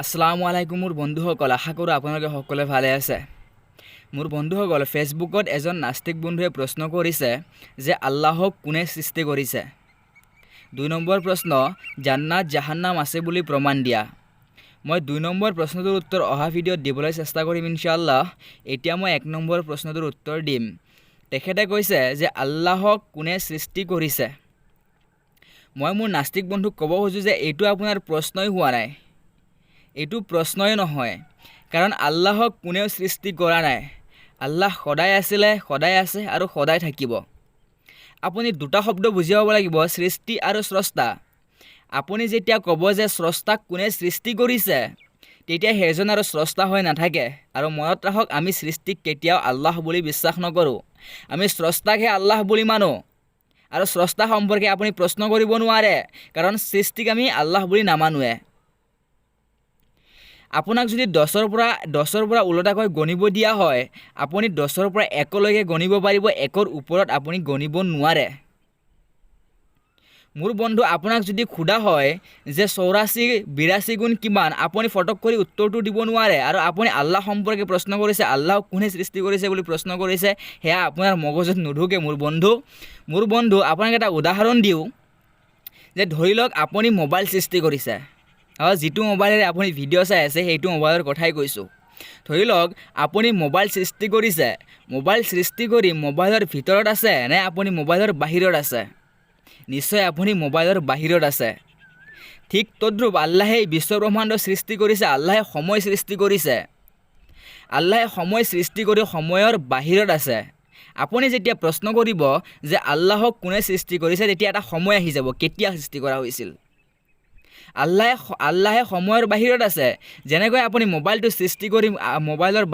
আসসালামু আলাইকুম মোৰ বন্ধুসকল, আশা কৰোঁ আপোনালোকে সকলোৱে ভালে আছে। মোৰ বন্ধুসকল, ফেচবুকত এজন নাস্তিক বন্ধুৱে প্ৰশ্ন কৰিছে যে আল্লাহক কোনে সৃষ্টি কৰিছে। ২ নম্বৰ প্ৰশ্ন, জান্নাত জাহান্নাম আছে বুলি প্ৰমাণ দিয়া। মই ২ নম্বৰ প্ৰশ্নটোৰ উত্তৰ অহা ভিডিঅ'ত দিবলৈ চেষ্টা কৰিম ইনশাআল্লাহ। এতিয়া মই ১ নম্বৰ প্ৰশ্নটোৰ উত্তৰ দিম। তেখেতে কৈছে যে আল্লাহক কোনে সৃষ্টি কৰিছে। মই মোৰ নাস্তিক বন্ধুক ক'ব খোজোঁ যে এইটো আপোনাৰ প্ৰশ্নই হোৱা নাই, এইটো প্ৰশ্নই নহয়, কাৰণ আল্লাহক কোনেও সৃষ্টি কৰা নাই। আল্লাহ সদায় আছিলে, সদায় আছে আৰু সদায় থাকিব। আপুনি দুটা শব্দ বুজি পাব লাগিব, সৃষ্টি আৰু স্ৰষ্টা। আপুনি যেতিয়া ক'ব যে স্ৰষ্টাক কোনে সৃষ্টি কৰিছে, তেতিয়া সেইজন আৰু স্ৰষ্টা হৈ নাথাকে। আৰু মনত ৰাখক, আমি সৃষ্টিক কেতিয়াও আল্লাহ বুলি বিশ্বাস নকৰোঁ, আমি স্ৰষ্টাকহে আল্লাহ বুলি মানো। আৰু স্ৰষ্টা সম্পৰ্কে আপুনি প্ৰশ্ন কৰিব নোৱাৰে, কাৰণ সৃষ্টিক আমি আল্লাহ বুলি নামানোৱে। আপোনাক যদি 10ৰ পৰা ওলোটাকৈ গণিব দিয়া হয়, আপুনি 10ৰ পৰা 1লৈকে গণিব পাৰিব, 1ৰ ওপৰত আপুনি গণিব নোৱাৰে। মোৰ বন্ধু, আপোনাক যদি সোধা হয় যে 84 গুণ কিমান, আপুনি ফটক কৰি উত্তৰটো দিব নোৱাৰে। আৰু আপুনি আল্লাহ সম্পৰ্কে প্ৰশ্ন কৰিছে, আল্লাহক কোনে সৃষ্টি কৰিছে বুলি প্ৰশ্ন কৰিছে, সেয়া আপোনাৰ মগজুত নুঢুকে মোৰ বন্ধু। আপোনাক এটা উদাহৰণ দিওঁ যে ধৰি লওক আপুনি মোবাইল সৃষ্টি কৰিছে। যিটো মোবাইলেৰে আপুনি ভিডিঅ' চাই আছে সেইটো মোবাইলৰ কথাই কৈছোঁ। ধৰি লওক আপুনি মোবাইল সৃষ্টি কৰিছে, মোবাইল সৃষ্টি কৰি মোবাইলৰ ভিতৰত আছে নে আপুনি মোবাইলৰ বাহিৰত আছে? নিশ্চয় আপুনি মোবাইলৰ বাহিৰত আছে। ঠিক তদ্ৰূপ আল্লাহে বিশ্বব্ৰহ্মাণ্ড সৃষ্টি কৰিছে, আল্লাহে সময় সৃষ্টি কৰিছে। আল্লাহে সময় সৃষ্টি কৰি সময়ৰ বাহিৰত আছে। আপুনি যেতিয়া প্ৰশ্ন কৰিব যে আল্লাহক কোনে সৃষ্টি কৰিছে, তেতিয়া এটা সময় আহি যাব, কেতিয়া সৃষ্টি কৰা হৈছিল। আল্লাহে সময়ৰ বাহিৰত আছে। যেনেকৈ আপুনি মোবাইলটো সৃষ্টি কৰি মোবাইলৰ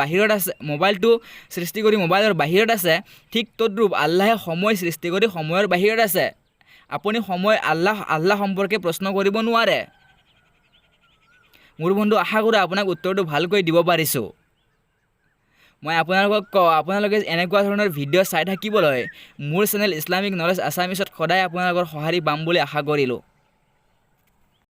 বাহিৰত আছে, ঠিক তদ্ৰূপ আল্লাহে সময় সৃষ্টি কৰি সময়ৰ বাহিৰত আছে। আপুনি আল্লাহ সম্পৰ্কে প্ৰশ্ন কৰিব নোৱাৰে। মোৰ বন্ধু, আশা কৰোঁ আপোনাক উত্তৰটো ভালকৈ দিব পাৰিছোঁ। মই আপোনালোকক কওঁ, আপোনালোকে এনেকুৱা ধৰণৰ ভিডিঅ' চাই থাকিবলৈ মোৰ চেনেল ইছলামিক নলেজ আছামিছত সদায় আপোনালোকৰ সঁহাৰি পাম বুলি আশা কৰিলোঁ।